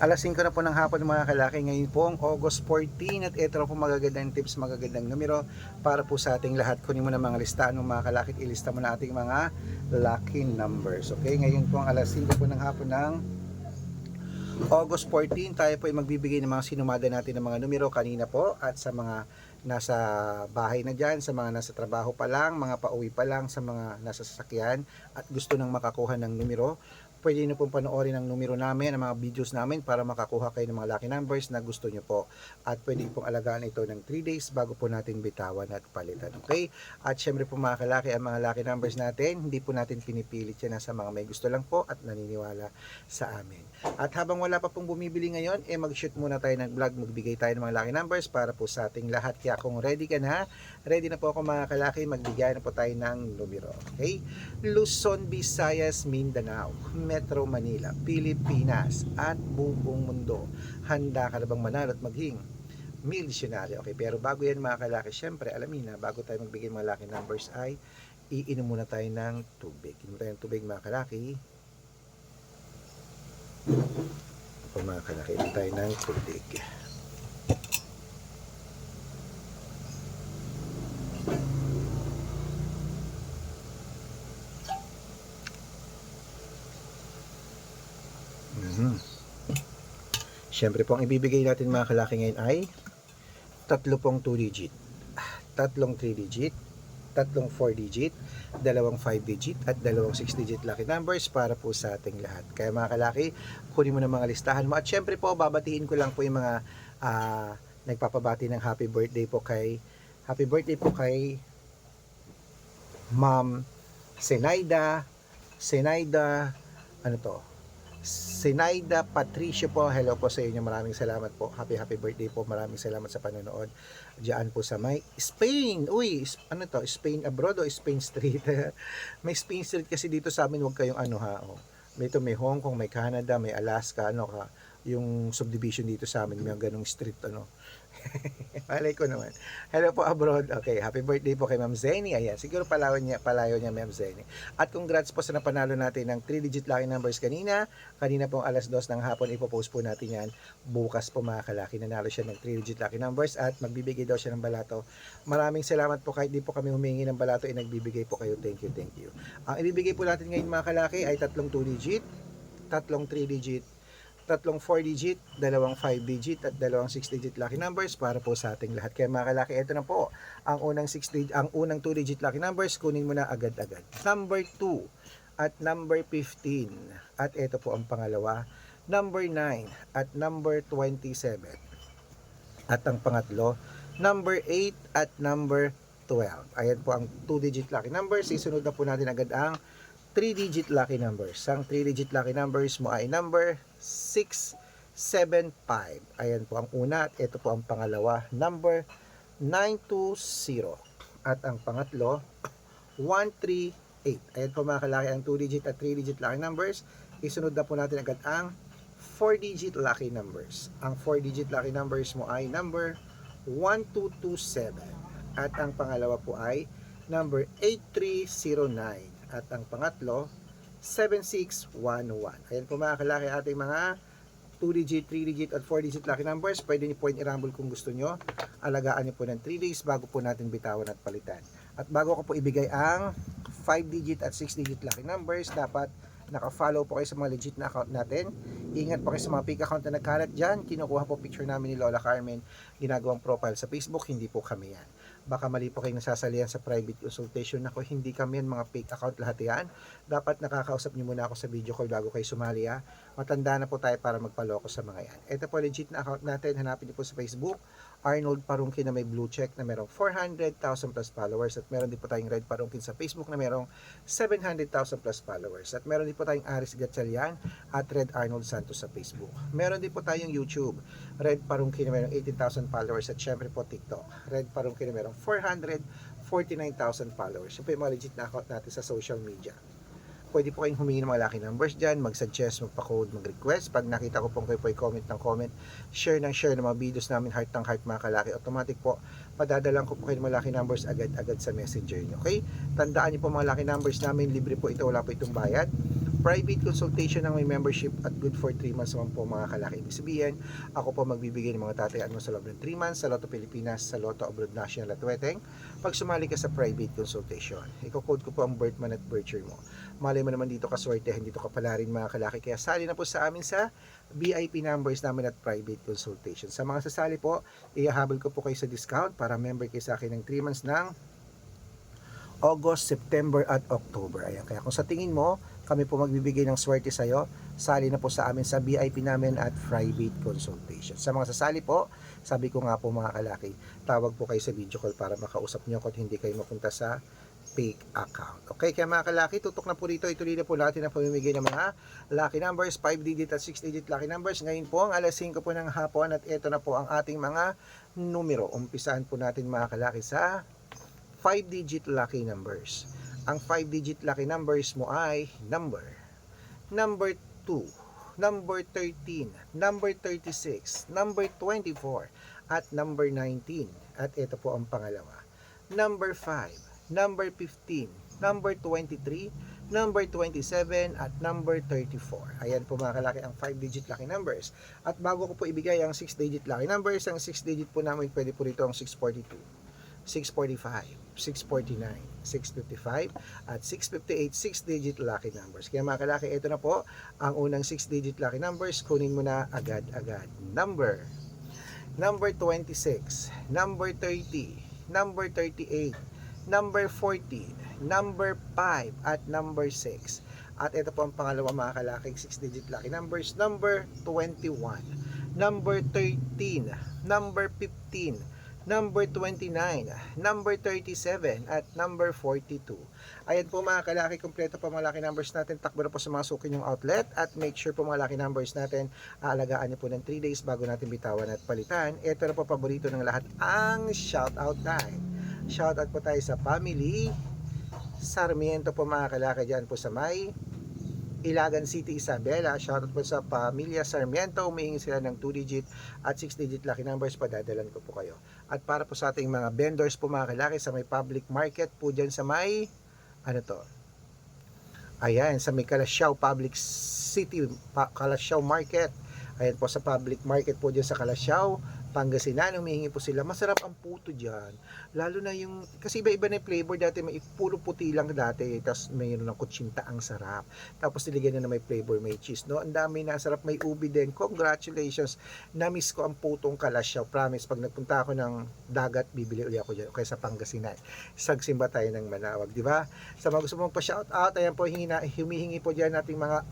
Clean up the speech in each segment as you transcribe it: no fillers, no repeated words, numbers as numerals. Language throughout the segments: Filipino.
Alas 5 na po ng hapon mga kalaki, ngayon po ang August 14 at ito na po magagandang tips, magagandang numero para po sa ating lahat. Kunin mo na mga listahan ng mga kalaki at ilista mo na ating mga lucky numbers. Okay, ngayon po ang alas 5 po ng hapon ng August 14, tayo po ay magbibigay ng mga sinumada natin ng mga numero kanina po at sa mga nasa bahay na dyan, sa mga nasa trabaho pa lang, mga pauwi pa lang, sa mga nasa sasakyan at gusto nang makakuha ng numero. Pwede nyo pong panoorin ang numero namin, ang mga videos namin para makakuha kayo ng mga lucky numbers na gusto nyo po. At pwede pong alagaan ito ng 3 days bago po natin bitawan at palitan. Okay? At syempre po mga kalaki, ang mga lucky numbers natin, hindi po natin pinipilit yan, nasa mga may gusto lang po at naniniwala sa amin. At habang wala pa pong bumibili ngayon, mag-shoot muna tayo ng vlog, magbigay tayo ng mga lucky numbers para po sa ating lahat. Kaya kung ready ka na, ready na po ako mga kalaki, magbigay na po tayo ng numero. Okay? Luzon, Visayas, Mindanao, Metro Manila, Pilipinas, at buong mundo. Handa ka na bang manalo at maging milyonaryo? Okay, pero bago yan mga kalaki, syempre alamin na, bago tayo magbigay mga lucky numbers ay iinom muna tayo ng tubig. Inom tayo ng tubig mga kalaki. Mga kalaki, inom tayo ng tubig. Siyempre po ang ibibigay natin mga kalaki ngayon ay tatlo pong 2 digit, tatlong 3 digit, tatlong 4 digit, dalawang 5 digit at dalawang 6 digit lucky numbers para po sa ating lahat. Kaya mga kalaki, kunin mo na mga listahan mo. At syempre po, babatiin ko lang po yung mga nagpapabati ng happy birthday po kay Ma'am Senaida, Senaida Patricio po. Hello po sa inyo, maraming salamat po. Happy birthday po, maraming salamat sa panonood diyan po sa may Spain. Uy, ano to, Spain abroad o Spain Street? May Spain Street kasi dito sa amin, wag kayong ano ha. May Hong Kong, may Canada, may Alaska, ano ka, yung subdivision dito sa amin, may ganung street ano. Malay ko naman. Hello po abroad. Okay, happy birthday po kay Ma'am Zenny. Ayan, siguro palayo niya Ma'am Zenny. At congrats po sa napanalo natin ng 3-digit lucky numbers kanina. Kanina po alas 2 ng hapon, ipopost po natin yan. Bukas po mga kalaki, nanalo siya ng 3-digit lucky numbers at magbibigay daw siya ng balato. Maraming salamat po, kahit di po kami humingi ng balato, nagbibigay po kayo. Thank you. Ang ibibigay po natin ngayon mga kalaki ay tatlong 2-digit, tatlong 3-digit, tatlong 4-digit, dalawang 5-digit at dalawang 6-digit lucky numbers para po sa ating lahat. Kaya mga kalaki, ito na po ang unang 2-digit lucky numbers. Kunin mo na agad-agad. Number 2 at number 15. At ito po ang pangalawa, number 9 at number 27. At ang pangatlo, number 8 at number 12. Ayan po ang 2-digit lucky numbers. Isunod na po natin agad ang 3-digit lucky numbers. Ang 3-digit lucky numbers mo ay number 675. Ayan po ang una at ito po ang pangalawa, number 920. At ang pangatlo, 138. Ayan po mga kalaki ang 2-digit at 3-digit lucky numbers. Isunod na po natin agad ang 4-digit lucky numbers. Ang 4-digit lucky numbers mo ay number 1227. At ang pangalawa po ay number 8309. At ang pangatlo, 7611. Ayan po mga kalaki ating mga 2-digit, 3-digit at 4-digit lucky numbers. Pwede niyo po yung i-rumble kung gusto nyo. Alagaan niyo po ng 3 days bago po natin bitawan at palitan. At bago ko po ibigay ang 5-digit at 6-digit lucky numbers, dapat naka-follow po kayo sa mga legit na account natin. Ingat po kayo sa mga fake account na nagkalat dyan. Kinukuha po picture namin ni Lola Carmen, ginagawang profile sa Facebook. Hindi po kami yan. Baka mali po kayong nasasalihan sa private consultation. Ako, hindi kami yan, mga fake account lahat yan. Dapat nakakausap niyo muna ako sa video call bago kayo sumali ha. Matanda na po tayo para magpaloko sa mga yan. Ito po legit na account natin. Hanapin niyo po sa Facebook, Arnold Parungkin na may blue check na merong 400,000 plus followers. At meron din po tayong Red Parungkin sa Facebook na merong 700,000 plus followers. At meron din po tayong Aris Gatchalian at Red Arnold Santos sa Facebook. Meron din po tayong YouTube, Red Parungkin na merong 18,000 followers. At syempre po TikTok, Red Parungkin na merong 449,000 followers. Yun po yung mga legit na account natin sa social media. Pwede po kayong humingi ng mga lucky numbers dyan, mag-suggest, magpa-code, mag-request. Pag nakita ko pong kayo po comment ng comment, share ng mga videos namin, heart ng heart mga kalaki, automatic po, padadalang ko po kayo ng mga lucky numbers agad-agad sa messenger nyo. Okay? Tandaan nyo po mga lucky numbers namin, libre po ito, wala po itong bayad. private consultation ng may membership at good for 3 months naman po mga kalaki. Ibig sabihin, ako po magbibigay ng mga tatayaan mo sa loob ng 3 months sa Lotto Pilipinas, sa Lotto Abroad National at Weteng pag sumali ka sa private consultation. Iko-code ko po ang birth month at birth year mo. Malay mo naman dito kaswertehan, dito ka pala rin mga kalaki. Kaya sali na po sa amin sa VIP numbers namin at private consultation. Sa mga sasali po, ihahabol ko po kayo sa discount para member kayo sa akin ng 3 months ng August, September at October. Ayan. Kaya kung sa tingin mo, kami po magbibigay ng swerte sa'yo, sali na po sa amin sa VIP namin at private consultation. Sa mga sasali po, sabi ko nga po mga kalaki, tawag po kayo sa video call para makausap nyo kung hindi kayo mapunta sa fake account. Okay, kaya mga kalaki, tutok na po dito. Ituloy na po natin ang pamimigay ng mga lucky numbers, 5-digit at 6-digit lucky numbers. Ngayon po, ang alas 5 po ng hapon at ito na po ang ating mga numero. Umpisahan po natin mga kalaki sa 5-digit lucky numbers. Ang 5-digit lucky numbers mo ay number 2, number 13, number 36, number 24, at number 19. At ito po ang pangalawa. Number 5, number 15, number 23, number 27, at number 34. Ayan po mga kalaki ang 5-digit lucky numbers. At bago ko po ibigay ang 6-digit lucky numbers, ang 6-digit po namin pwede po rito ang 642. 645, 649, 655, at 658 6-digit lucky numbers. Kaya mga kalaki, ito na po ang unang 6-digit lucky numbers. Kunin mo na agad-agad. Number 26, number 30, number 38, number 14, number 5, at number 6. At ito po ang pangalawa mga kalaking 6-digit lucky numbers. Number 21, number 13, number 15, number 29, number 37, at number 42. Ayan po mga kalaki, kompleto po mga lucky numbers natin. Takbo na po sa mga suki yung outlet at make sure po mga lucky numbers natin, aalagaan niyo po ng 3 days bago natin bitawan at palitan. Ito na po paborito ng lahat, ang shoutout time. Shoutout po tayo sa family Sarmiento po mga kalaki dyan po sa may Ilagan City, Isabela. Shoutout po sa pamilya Sarmiento. Umihingi sila ng 2-digit at 6-digit lucky numbers. Padadalan ko po kayo. At para po sa ating mga vendors po mga kalaki sa may public market po dyan sa may ayan, sa may Calasiao Public City, Calasiao Market. Ayan po sa public market po dyan sa Calasiao, Pangasinan, humihingi po sila. Masarap ang puto dyan. Lalo na yung, kasi iba-iba na yung flavor. Dati may puro puti lang dati. Tapos mayroon ng kutsinta, ang sarap. Tapos niligyan na may flavor, may cheese. No? Ang dami na, sarap, may ubi din. Congratulations. Na-miss ko ang putong Calasiao. Promise, pag nagpunta ako ng dagat, bibili ulit ako dyan. Okay, sa Pangasinan. Sagsimba tayo ng Manawag, di ba? Sa mga gusto mong pa-shoutout, ayan po, humihingi po dyan nating mga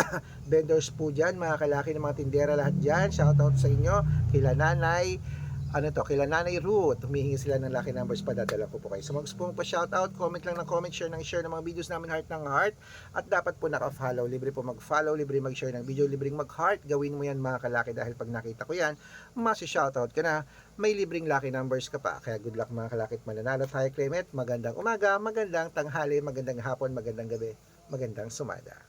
vendors po dyan, mga kalaki ng mga tindera, lahat dyan. Shoutout sa inyo, kila Nanay, kila Nanay Ruth, humihingi sila ng lucky numbers, padadala ko po kayo. So mag-gusto po pa-shoutout, comment lang ng comment, share ng mga videos namin, heart ng heart, at dapat po naka-follow, libre po mag-follow, libre mag-share ng video, libreng mag-heart, gawin mo yan mga kalaki dahil pag nakita ko yan, masi-shoutout ka na, may libreng lucky numbers ka pa. Kaya good luck mga kalaki at mananalo tayo, Clement. Magandang umaga, magandang tanghali, magandang hapon, magandang gabi, magandang sumada.